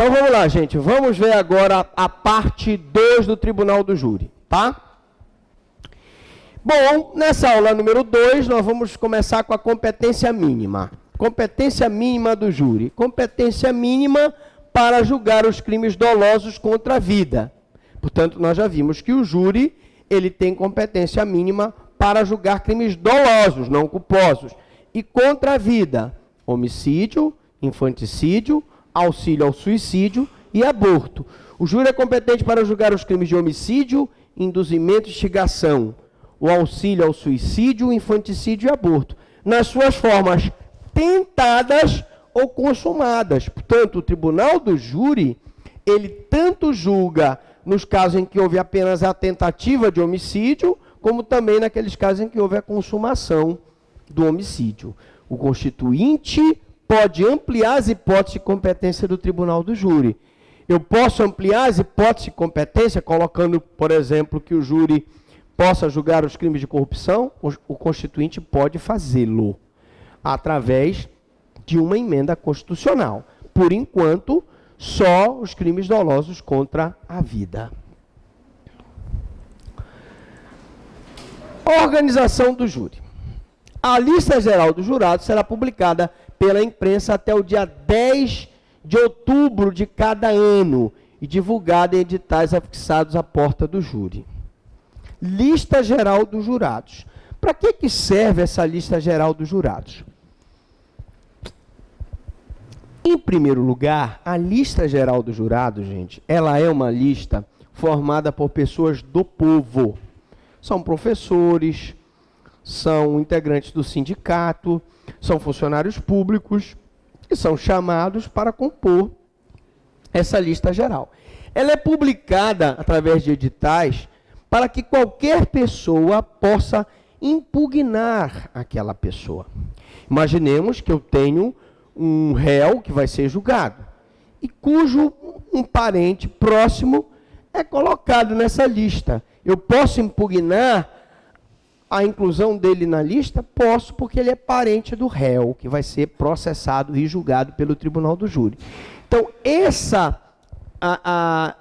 Então vamos lá, gente. Vamos ver agora a parte 2 do Tribunal do Júri, tá? Bom, nessa aula número 2, nós vamos começar com a competência mínima. Competência mínima do júri. Competência mínima para julgar os crimes dolosos contra a vida. Portanto, nós já vimos que o júri, ele tem competência mínima para julgar crimes dolosos, não culposos. E contra a vida, homicídio, infanticídio, auxílio ao suicídio e aborto. O júri é competente para julgar os crimes de homicídio, induzimento e instigação, o auxílio ao suicídio, infanticídio e aborto, nas suas formas tentadas ou consumadas. Portanto, o tribunal do júri, ele tanto julga nos casos em que houve apenas a tentativa de homicídio, como também naqueles casos em que houve a consumação do homicídio. O constituinte pode ampliar as hipóteses de competência do tribunal do júri. Eu posso ampliar as hipóteses de competência colocando, por exemplo, que o júri possa julgar os crimes de corrupção. O constituinte pode fazê-lo através de uma emenda constitucional. Por enquanto, só os crimes dolosos contra a vida. Organização do júri. A lista geral dos jurados será publicada pela imprensa até o dia 10 de outubro de cada ano e divulgada em editais afixados à porta do júri. Lista geral dos jurados. Para que serve essa lista geral dos jurados? Em primeiro lugar, a lista geral dos jurados, gente, ela é uma lista formada por pessoas do povo. São professores, são integrantes do sindicato, são funcionários públicos e são chamados para compor essa lista geral. Ela é publicada através de editais para que qualquer pessoa possa impugnar aquela pessoa. Imaginemos que eu tenho um réu que vai ser julgado e cujo um parente próximo é colocado nessa lista. Eu posso impugnar a inclusão dele na lista? Posso, porque ele é parente do réu, que vai ser processado e julgado pelo tribunal do júri. Então, a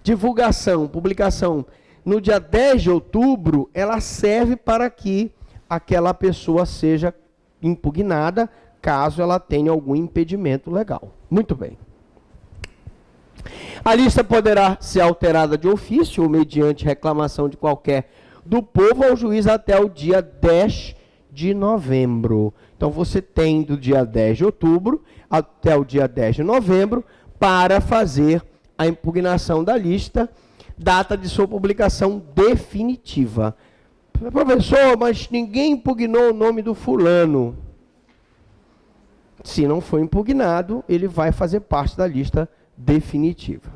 divulgação, publicação no dia 10 de outubro, ela serve para que aquela pessoa seja impugnada, caso ela tenha algum impedimento legal. Muito bem. A lista poderá ser alterada de ofício ou mediante reclamação de qualquer do povo ao juiz até o dia 10 de novembro. Então, você tem do dia 10 de outubro até o dia 10 de novembro para fazer a impugnação da lista, data de sua publicação definitiva. Professor, mas ninguém impugnou o nome do fulano. Se não for impugnado, ele vai fazer parte da lista definitiva.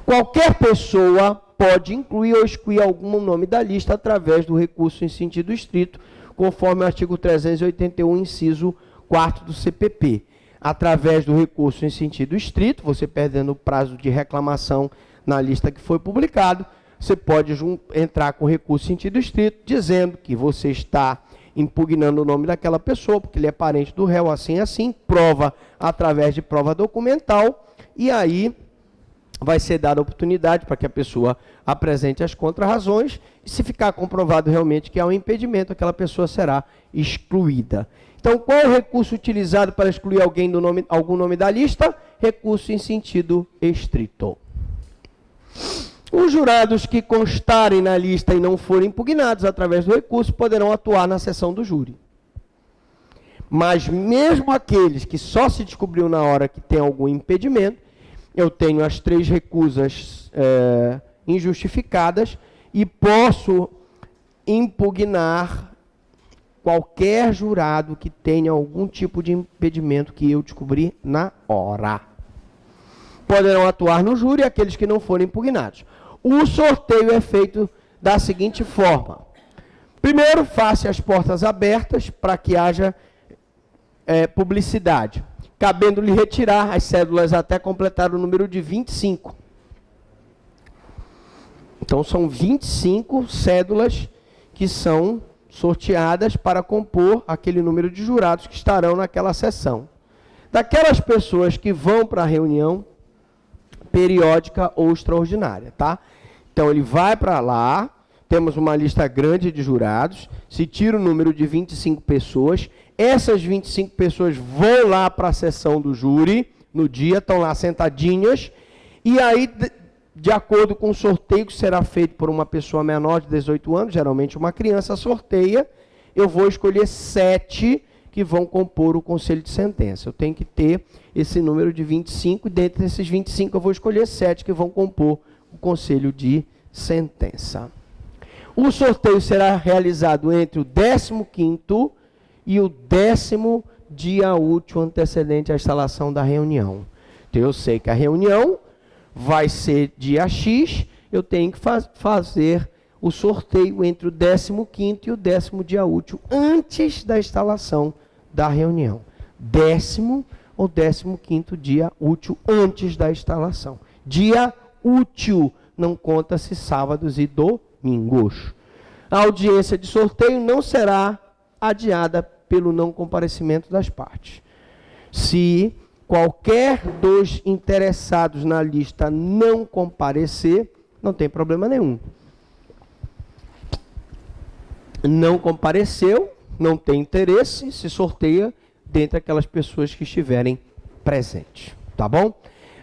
Qualquer pessoa pode incluir ou excluir algum nome da lista através do recurso em sentido estrito, conforme o artigo 381, inciso 4 do CPP. Através do recurso em sentido estrito, você perdendo o prazo de reclamação na lista que foi publicado, você pode entrar com recurso em sentido estrito, dizendo que você está impugnando o nome daquela pessoa, porque ele é parente do réu, assim, prova através de prova documental, e aí vai ser dada a oportunidade para que a pessoa apresente as contrarrazões, e se ficar comprovado realmente que há um impedimento, aquela pessoa será excluída. Então, qual é o recurso utilizado para excluir algum nome da lista? Recurso em sentido estrito. Os jurados que constarem na lista e não forem impugnados através do recurso poderão atuar na sessão do júri. Mas mesmo aqueles que só se descobriu na hora que tem algum impedimento, eu tenho as 3 recusas injustificadas e posso impugnar qualquer jurado que tenha algum tipo de impedimento que eu descobri na hora. Poderão atuar no júri aqueles que não forem impugnados. O sorteio é feito da seguinte forma. Primeiro, faça as portas abertas para que haja publicidade, cabendo-lhe retirar as cédulas até completar o número de 25. Então, são 25 cédulas que são sorteadas para compor aquele número de jurados que estarão naquela sessão. daquelas pessoas que vão para a reunião periódica ou extraordinária, tá? Então, ele vai para lá, temos uma lista grande de jurados, se tira o número de 25 pessoas, essas 25 pessoas vão lá para a sessão do júri, no dia, estão lá sentadinhas, e aí, de acordo com o sorteio que será feito por uma pessoa menor de 18 anos, geralmente uma criança sorteia, eu vou escolher 7 que vão compor o conselho de sentença. Eu tenho que ter esse número de 25, e dentre esses 25 eu vou escolher 7 que vão compor o conselho de sentença. O sorteio será realizado entre o 15º e o 10º dia útil antecedente à instalação da reunião. Então, eu sei que a reunião vai ser dia X, eu tenho que fazer o sorteio entre o 15º e o 10º dia útil, antes da instalação da reunião. 10º ou 15º dia útil, antes da instalação. Dia útil, não conta-se sábados e domingos. A audiência de sorteio não será adiada pelo não comparecimento das partes. Se qualquer dos interessados na lista não comparecer, não tem problema nenhum. Não compareceu, não tem interesse, se sorteia dentre aquelas pessoas que estiverem presentes, tá bom?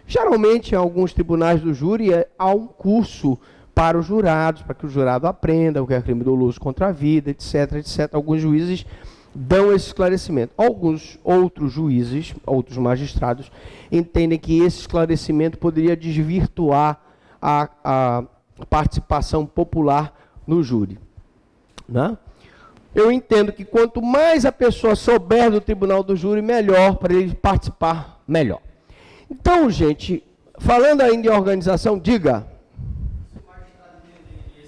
Geralmente, em alguns tribunais do júri, há um curso para os jurados, para que o jurado aprenda o que é crime doloso contra a vida, etc, etc. Alguns juízes dão esse esclarecimento. Alguns outros juízes, outros magistrados, entendem que esse esclarecimento poderia desvirtuar a participação popular no júri, né? Eu entendo que quanto mais a pessoa souber do tribunal do júri, melhor para ele participar, melhor. Então, gente, falando ainda em organização, diga. Se o magistrado entender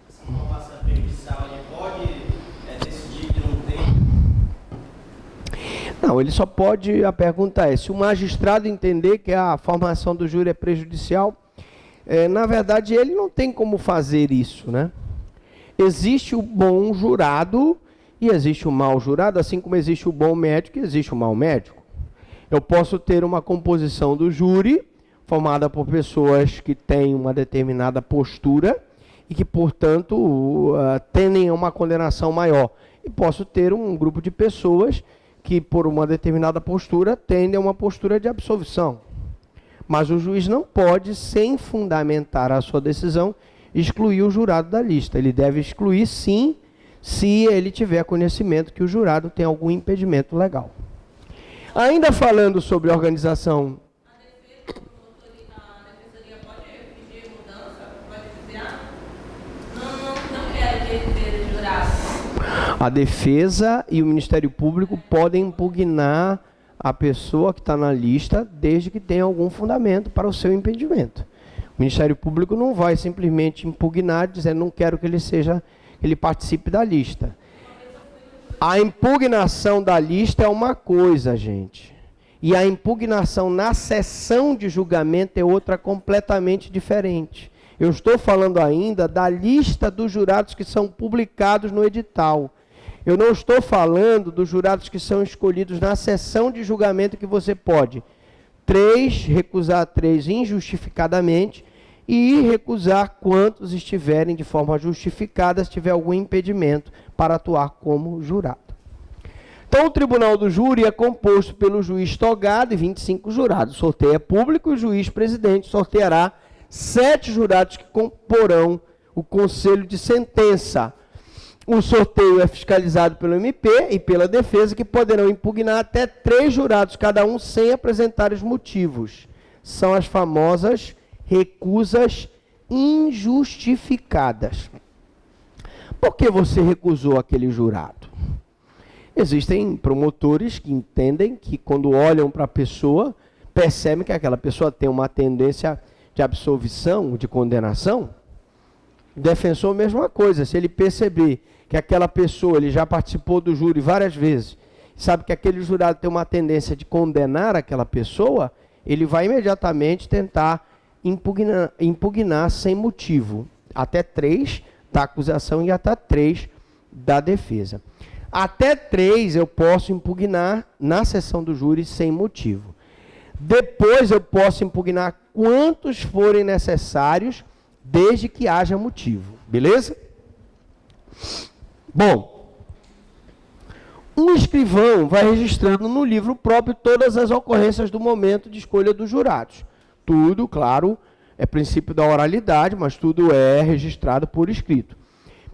essa formação prejudicial, ele pode decidir que não tem? Não, ele só pode, a pergunta é, se o magistrado entender que a formação do júri é prejudicial, na verdade, ele não tem como fazer isso, né? Existe o bom jurado e existe o mau jurado, assim como existe o bom médico e existe o mau médico. Eu posso ter uma composição do júri, formada por pessoas que têm uma determinada postura e que, portanto, tendem a uma condenação maior. E posso ter um grupo de pessoas que, por uma determinada postura, tendem a uma postura de absolvição. Mas o juiz não pode, sem fundamentar a sua decisão, excluir o jurado da lista. Ele deve excluir, sim, se ele tiver conhecimento que o jurado tem algum impedimento legal. Ainda falando sobre organização... A defensoria pode pedir mudança? Pode dizer, não quero que ele seja jurado. A defesa e o Ministério Público podem impugnar a pessoa que está na lista, desde que tenha algum fundamento para o seu impedimento. O Ministério Público não vai simplesmente impugnar, dizendo não quero que ele participe da lista. A impugnação da lista é uma coisa, gente. E a impugnação na sessão de julgamento é outra completamente diferente. Eu estou falando ainda da lista dos jurados que são publicados no edital. Eu não estou falando dos jurados que são escolhidos na sessão de julgamento, que você pode recusar 3 injustificadamente e recusar quantos estiverem de forma justificada, se tiver algum impedimento para atuar como jurado. Então, o tribunal do júri é composto pelo juiz togado e 25 jurados. O sorteio é público e o juiz presidente sorteará 7 jurados que comporão o conselho de sentença. O sorteio é fiscalizado pelo MP e pela defesa, que poderão impugnar até 3 jurados, cada um sem apresentar os motivos. São as famosas recusas injustificadas. Por que você recusou aquele jurado? Existem promotores que entendem que, quando olham para a pessoa, percebem que aquela pessoa tem uma tendência de absolvição, de condenação. O defensor, a mesma coisa. Se ele perceber que aquela pessoa, ele já participou do júri várias vezes, sabe que aquele jurado tem uma tendência de condenar aquela pessoa, ele vai imediatamente tentar impugnar sem motivo. Até 3 da acusação e até 3 da defesa. Até 3 eu posso impugnar na sessão do júri sem motivo. Depois eu posso impugnar quantos forem necessários, desde que haja motivo. Beleza? Bom, um escrivão vai registrando no livro próprio todas as ocorrências do momento de escolha dos jurados. Tudo, claro, é princípio da oralidade, mas tudo é registrado por escrito,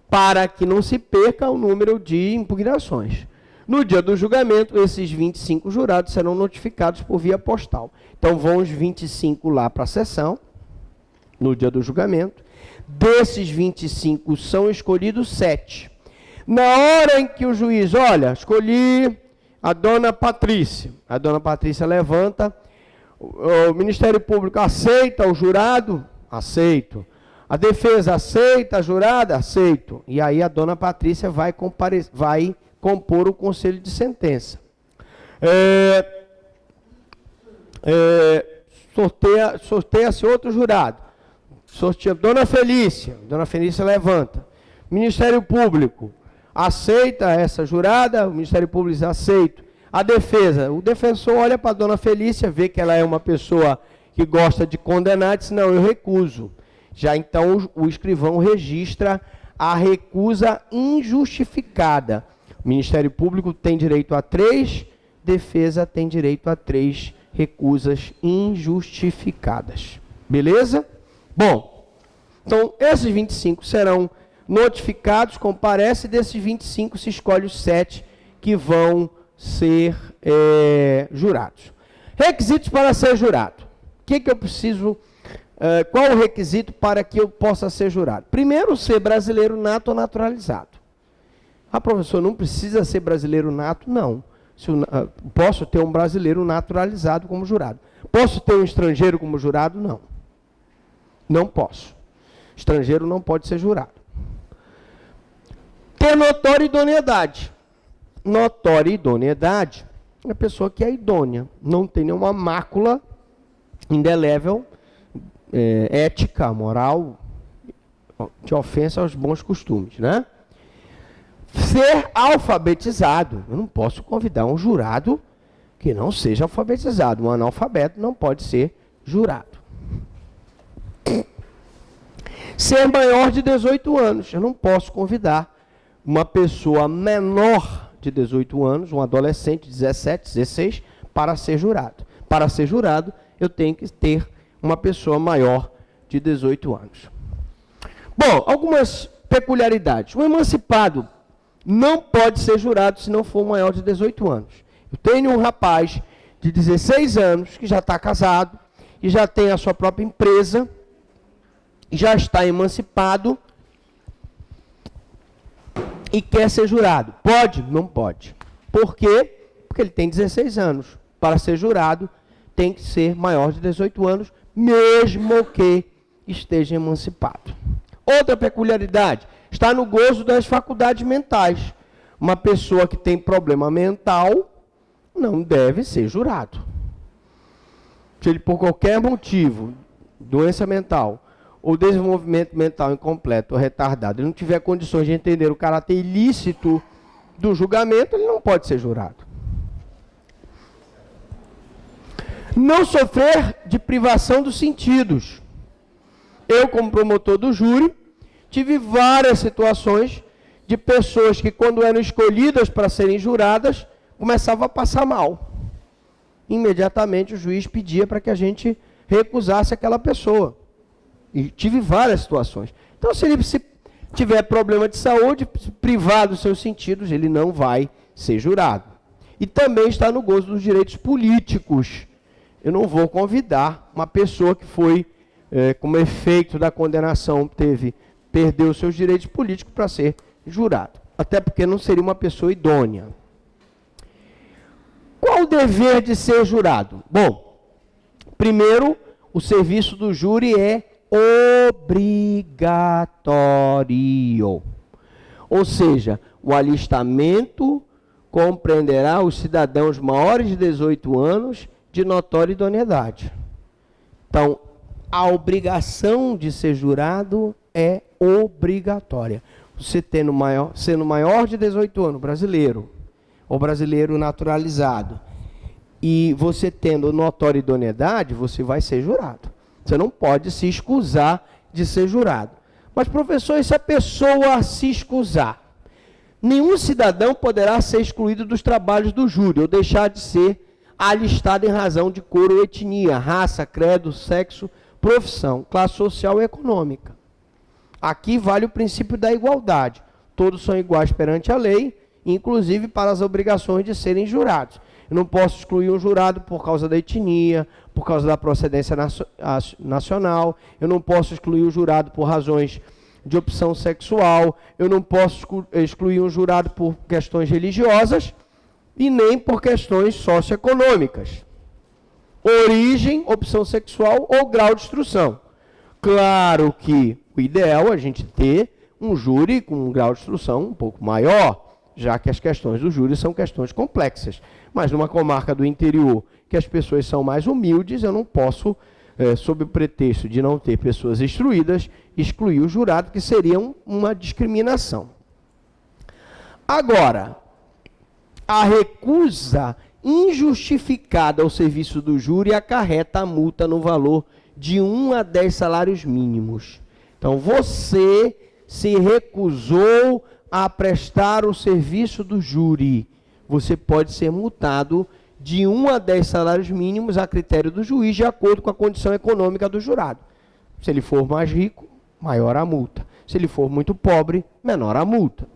para que não se perca o número de impugnações. No dia do julgamento, esses 25 jurados serão notificados por via postal. Então, vão os 25 lá para a sessão, no dia do julgamento. Desses 25, são escolhidos 7. Na hora em que o juiz, olha, escolhi a dona Patrícia. A dona Patrícia levanta, o Ministério Público aceita o jurado? Aceito. A defesa aceita a jurada? Aceito. E aí a dona Patrícia vai compor o conselho de sentença. Sorteia-se outro jurado. Dona Felícia levanta. Ministério Público aceita essa jurada? O Ministério Público diz aceito. A defesa, o defensor olha para a dona Felícia, vê que ela é uma pessoa que gosta de condenar, diz, não, eu recuso. Já então o escrivão registra a recusa injustificada. O Ministério Público tem direito a 3, defesa tem direito a 3 recusas injustificadas. Beleza? Bom, então esses 25 serão notificados, comparece, desses 25 se escolhe os 7 que vão ser jurados. Requisitos para ser jurado. O que eu preciso... qual o requisito para que eu possa ser jurado? Primeiro, ser brasileiro nato ou naturalizado. Ah, professor, não precisa ser brasileiro nato? Não. Posso ter um brasileiro naturalizado como jurado. Posso ter um estrangeiro como jurado? Não. Não posso. Estrangeiro não pode ser jurado. Ter notória idoneidade. Notória idoneidade é a pessoa que é idônea, não tem nenhuma mácula indelével, ética, moral, de ofensa aos bons costumes, né? Ser alfabetizado. Eu não posso convidar um jurado que não seja alfabetizado. Um analfabeto não pode ser jurado. Ser maior de 18 anos. Eu não posso convidar uma pessoa menor de 18 anos, um adolescente de 17, 16, para ser jurado. Para ser jurado, eu tenho que ter uma pessoa maior de 18 anos. Bom, algumas peculiaridades. O emancipado não pode ser jurado se não for maior de 18 anos. Eu tenho um rapaz de 16 anos que já está casado e já tem a sua própria empresa, e já está emancipado e quer ser jurado. Pode? Não pode. Por quê? Porque ele tem 16 anos. Para ser jurado, tem que ser maior de 18 anos, mesmo que esteja emancipado. Outra peculiaridade, está no gozo das faculdades mentais. Uma pessoa que tem problema mental não deve ser jurado. Se ele, por qualquer motivo, doença mental, ou desenvolvimento mental incompleto ou retardado, ele não tiver condições de entender o caráter ilícito do julgamento, ele não pode ser jurado. Não sofrer de privação dos sentidos. Eu, como promotor do júri, tive várias situações de pessoas que, quando eram escolhidas para serem juradas, começavam a passar mal. Imediatamente o juiz pedia para que a gente recusasse aquela pessoa. E tive várias situações. Então, se ele tiver problema de saúde, privado dos seus sentidos, ele não vai ser jurado. E também está no gozo dos direitos políticos. Eu não vou convidar uma pessoa que foi, como efeito da condenação, perdeu seus direitos políticos para ser jurado. Até porque não seria uma pessoa idônea. Qual o dever de ser jurado? Bom, primeiro, o serviço do júri é obrigatório. Ou seja, o alistamento compreenderá os cidadãos maiores de 18 anos de notória idoneidade. Então, a obrigação de ser jurado é obrigatória. Você sendo maior de 18 anos, brasileiro, ou brasileiro naturalizado, e você tendo notória idoneidade, você vai ser jurado. Você não pode se escusar de ser jurado. Mas, professor, e se a pessoa se escusar? Nenhum cidadão poderá ser excluído dos trabalhos do júri ou deixar de ser alistado em razão de cor ou etnia, raça, credo, sexo, profissão, classe social e econômica. Aqui vale o princípio da igualdade. Todos são iguais perante a lei, inclusive para as obrigações de serem jurados. Eu não posso excluir um jurado por causa da etnia, por causa da procedência nacional, eu não posso excluir o jurado por razões de opção sexual, eu não posso excluir um jurado por questões religiosas e nem por questões socioeconômicas. Origem, opção sexual ou grau de instrução. Claro que o ideal é a gente ter um júri com um grau de instrução um pouco maior, já que as questões do júri são questões complexas. Mas numa comarca do interior, que as pessoas são mais humildes, eu não posso, sob o pretexto de não ter pessoas instruídas, excluir o jurado, que seria uma discriminação. Agora, a recusa injustificada ao serviço do júri acarreta a multa no valor de 1 a 10 salários mínimos. Então, você se recusou a prestar o serviço do júri, você pode ser multado de 1 a 10 salários mínimos a critério do juiz, de acordo com a condição econômica do jurado. Se ele for mais rico, maior a multa. Se ele for muito pobre, menor a multa.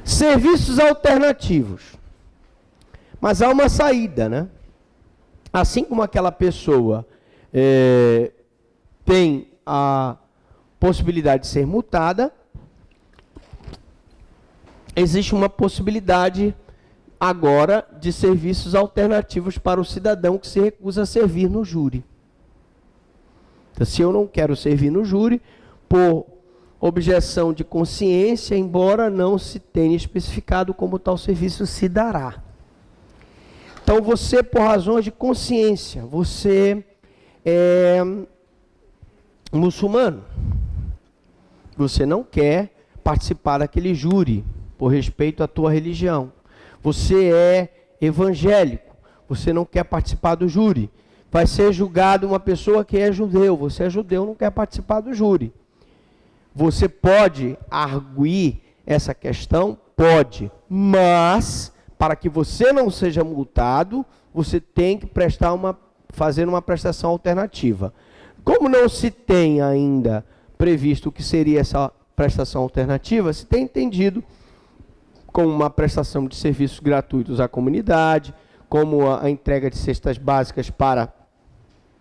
Serviços alternativos. Mas há uma saída, né? Assim como aquela pessoa tem a possibilidade de ser multada, existe uma possibilidade agora de serviços alternativos para o cidadão que se recusa a servir no júri. Então, se eu não quero servir no júri, por objeção de consciência, embora não se tenha especificado como tal serviço se dará. Então, você, por razões de consciência, você é muçulmano, você não quer participar daquele júri por respeito à tua religião. Você é evangélico, você não quer participar do júri. Vai ser julgado uma pessoa que é judeu, você é judeu, não quer participar do júri. Você pode arguir essa questão? Pode, mas para que você não seja multado, você tem que fazer uma prestação alternativa. Como não se tem ainda previsto o que seria essa prestação alternativa, se tem entendido como uma prestação de serviços gratuitos à comunidade, como a entrega de cestas básicas para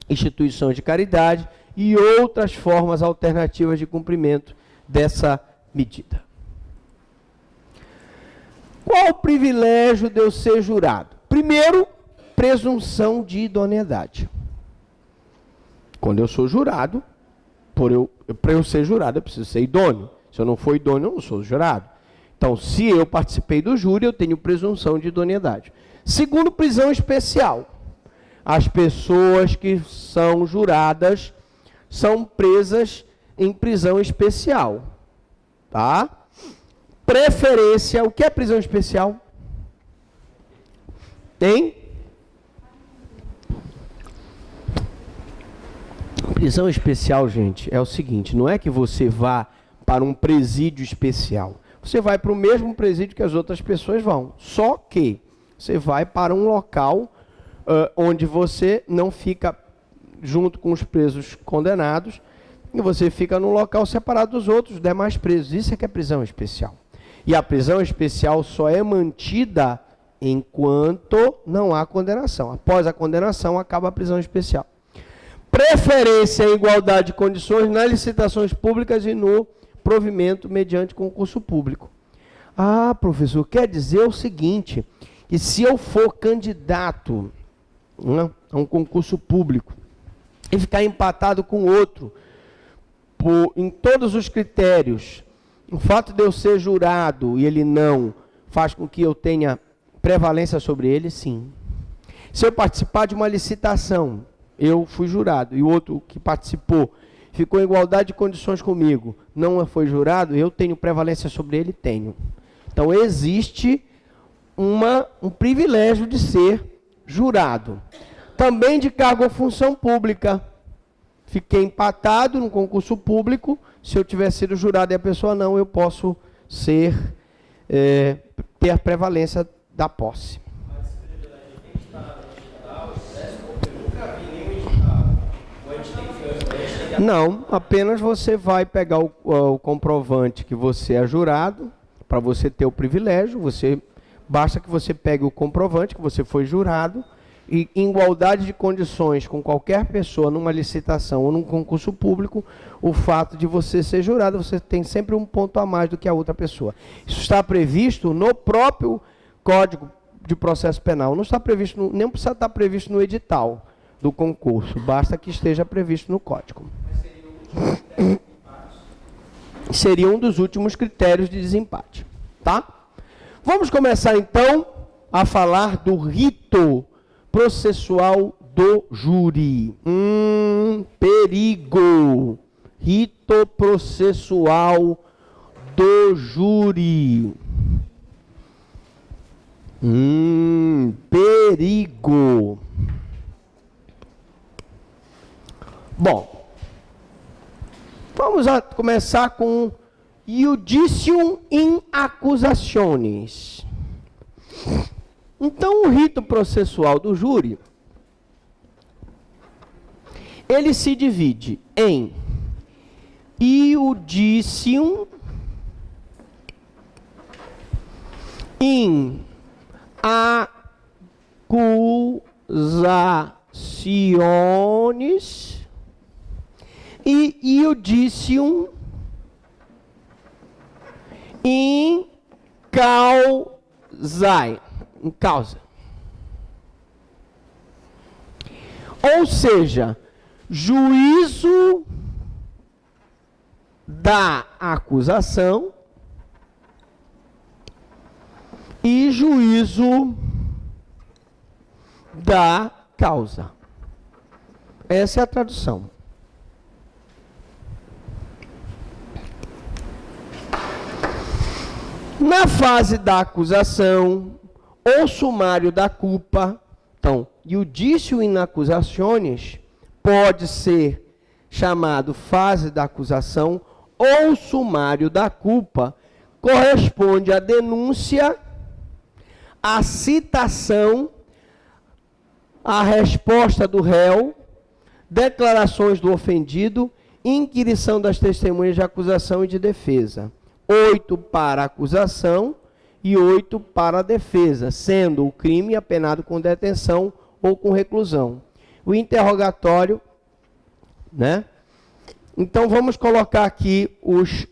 instituições de caridade e outras formas alternativas de cumprimento dessa medida. Qual o privilégio de eu ser jurado? Primeiro, presunção de idoneidade. Quando eu sou jurado, para eu ser jurado, eu preciso ser idôneo. Se eu não for idôneo, eu não sou jurado. Então, se eu participei do júri, eu tenho presunção de idoneidade. Segundo, prisão especial. As pessoas que são juradas são presas em prisão especial. Tá? Preferência. O que é prisão especial? Tem? Prisão especial, gente, é o seguinte, não é que você vá para um presídio especial. Você vai para o mesmo presídio que as outras pessoas vão. Só que você vai para um local onde você não fica junto com os presos condenados e você fica num local separado dos outros demais presos. Isso é que é prisão especial. E a prisão especial só é mantida enquanto não há condenação. Após a condenação, acaba a prisão especial. Preferência em igualdade de condições nas licitações públicas e no provimento mediante concurso público. Ah, professor, quer dizer o seguinte, que se eu for candidato a um concurso público e ficar empatado com outro, em todos os critérios, o fato de eu ser jurado e ele não, faz com que eu tenha prevalência sobre ele? Sim. Se eu participar de uma licitação, eu fui jurado, e o outro que participou ficou em igualdade de condições comigo, não foi jurado, eu tenho prevalência sobre ele? Tenho. Então, existe um privilégio de ser jurado. Também de cargo ou função pública. Fiquei empatado no concurso público, se eu tiver sido jurado e a pessoa não, eu posso ter a prevalência da posse. Mas esse privilégio tem que estar no edital, porque eu nunca vi nenhum edital. Ou a gente tem que... Não, apenas você vai pegar o comprovante que você é jurado, para você ter o privilégio, basta que você pegue o comprovante que você foi jurado, e em igualdade de condições com qualquer pessoa numa licitação ou num concurso público, o fato de você ser jurado, você tem sempre um ponto a mais do que a outra pessoa. Isso está previsto no próprio Código de Processo Penal, não está previsto, nem precisa estar previsto no edital do concurso, basta que esteja previsto no Código. Seria um dos últimos critérios de desempate, tá? Vamos começar então a falar do rito processual do júri. Perigo. Rito processual do júri. Perigo. Bom, vamos começar com Iudicium in accusationis. Então, o rito processual do júri, ele se divide em iudicium in accusationis e iudicium in causae. Em causa. Ou seja, juízo da acusação e juízo da causa. Essa é a tradução. Na fase da acusação, ou sumário da culpa, então, iudício in accusationis pode ser chamado fase da acusação ou sumário da culpa, corresponde à denúncia, à citação, à resposta do réu, declarações do ofendido, inquirição das testemunhas de acusação e de defesa. 8 para a acusação e 8 para a defesa, sendo o crime apenado com detenção ou com reclusão. O interrogatório, né? Então vamos colocar aqui os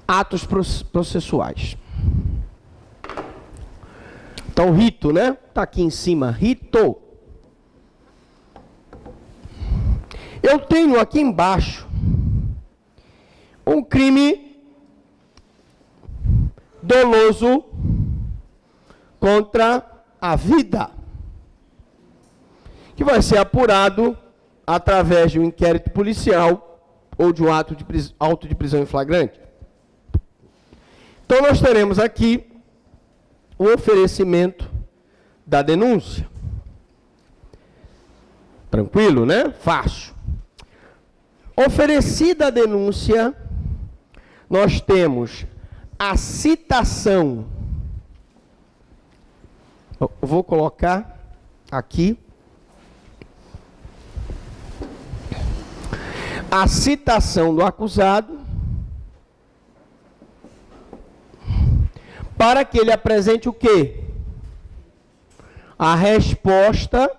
atos processuais. Então, rito, né? Está aqui em cima, rito. Eu tenho aqui embaixo um crime doloso contra a vida, que vai ser apurado através de um inquérito policial ou de um auto de prisão em flagrante. Então, nós teremos aqui o oferecimento da denúncia. Tranquilo, né? Fácil. Oferecida a denúncia, nós temos a citação. Eu vou colocar aqui a citação do acusado para que ele apresente o quê? A resposta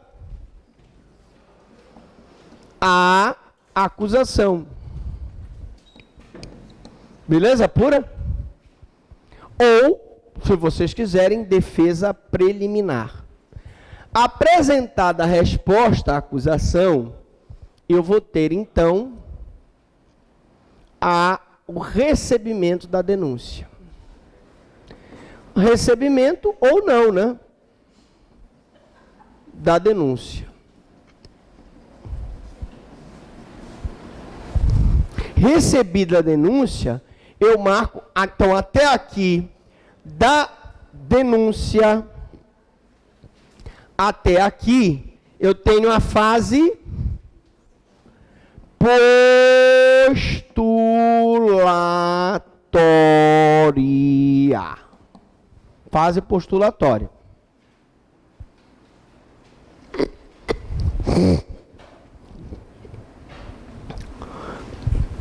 à acusação. Beleza pura? Ou, se vocês quiserem, defesa preliminar. Apresentada a resposta à acusação, eu vou ter, então, o recebimento da denúncia. Recebimento ou não, né? Da denúncia. recebida a denúncia, eu marco, então até aqui, da denúncia até aqui, eu tenho a fase postulatória. Fase postulatória.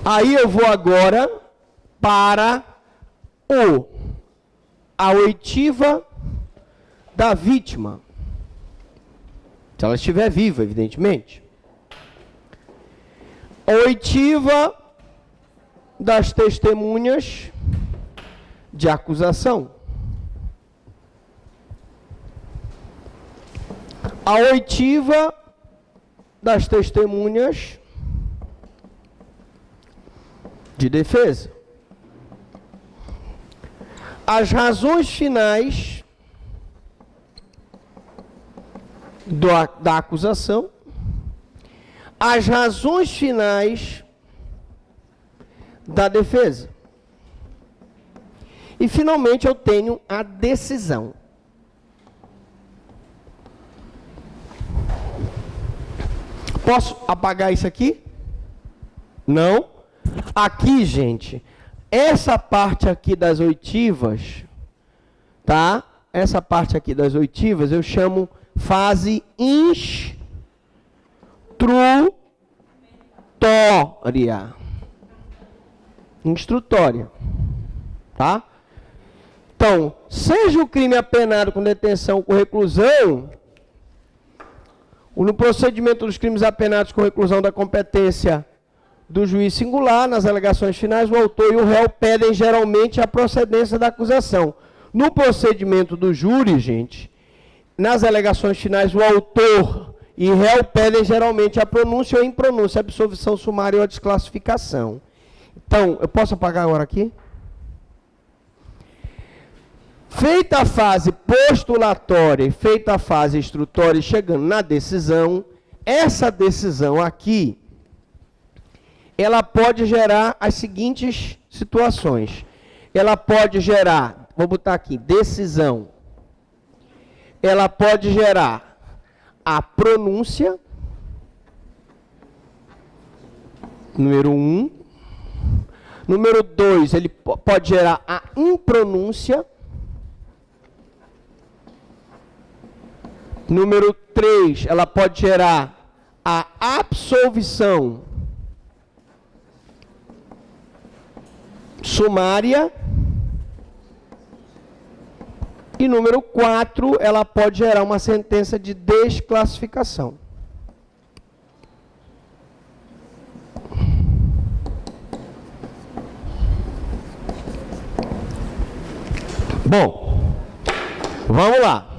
Aí eu vou agora para a oitiva da vítima. Se ela estiver viva, evidentemente. A oitiva das testemunhas de acusação. A oitiva das testemunhas de defesa. As razões finais da acusação. As razões finais da defesa. E, finalmente, eu tenho a decisão. Posso apagar isso aqui? Não. Aqui, gente, essa parte aqui das oitivas, tá? Essa parte aqui das oitivas eu chamo fase instrutória, tá? Então, seja o crime apenado com detenção ou com reclusão, no procedimento dos crimes apenados com reclusão da competência do juiz singular, nas alegações finais, o autor e o réu pedem geralmente a procedência da acusação. No procedimento do júri, gente, nas alegações finais, o autor e o réu pedem geralmente a pronúncia ou impronúncia, a absolvição sumária ou a desclassificação. Então, eu posso apagar agora aqui? Feita a fase postulatória e feita a fase instrutória, chegando na decisão, essa decisão aqui, ela pode gerar as seguintes situações. Ela pode gerar, vou botar aqui, decisão. Ela pode gerar a pronúncia, número 1. Número 2, ele pode gerar a impronúncia. Número 3, ela pode gerar a absolvição sumária. E número 4, ela pode gerar uma sentença de desclassificação. Bom, vamos lá.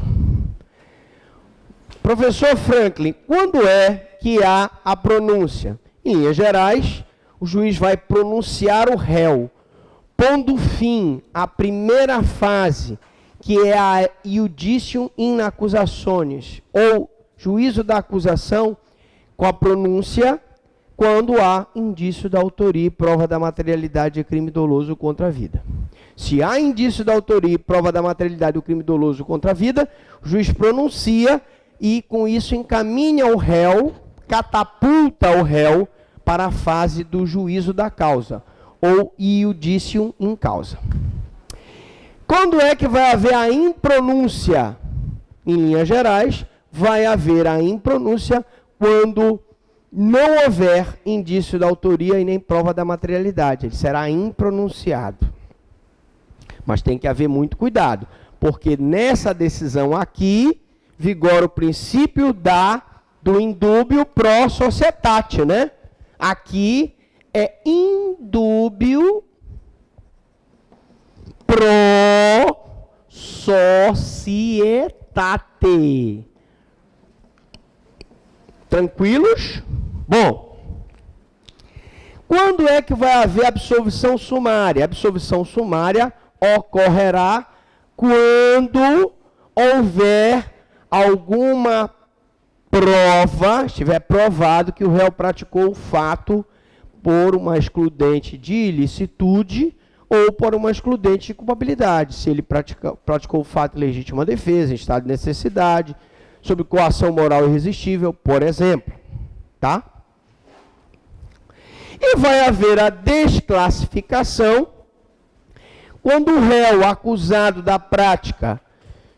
Professor Franklin, quando é que há a pronúncia? Em linhas gerais, o juiz vai pronunciar o réu, pondo fim à primeira fase, que é a iudicium in accusationis, ou juízo da acusação, com a pronúncia, quando há indício da autoria e prova da materialidade de crime doloso contra a vida. Se há indício da autoria e prova da materialidade do crime doloso contra a vida, o juiz pronuncia e, com isso, encaminha o réu, catapulta o réu para a fase do juízo da causa, ou iudicium in causa. Quando é que vai haver a impronúncia? Em linhas gerais, vai haver a impronúncia quando não houver indício da autoria e nem prova da materialidade. Ele será impronunciado. Mas tem que haver muito cuidado, porque nessa decisão aqui, vigora o princípio do indúbio pro societate, né? Aqui é indúbio pro societate. Tranquilos? Bom, quando é que vai haver absolvição sumária? A absolvição sumária ocorrerá quando houver alguma prova, estiver provado que o réu praticou o fato por uma excludente de ilicitude ou por uma excludente de culpabilidade, se ele praticou o fato de legítima defesa, em estado de necessidade, sob coação moral irresistível, por exemplo. Tá? E vai haver a desclassificação quando o réu acusado da prática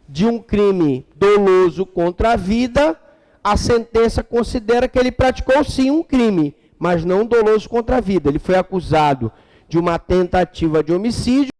de um crime doloso contra a vida, a sentença considera que ele praticou sim um crime, mas não doloso contra a vida. Ele foi acusado de uma tentativa de homicídio,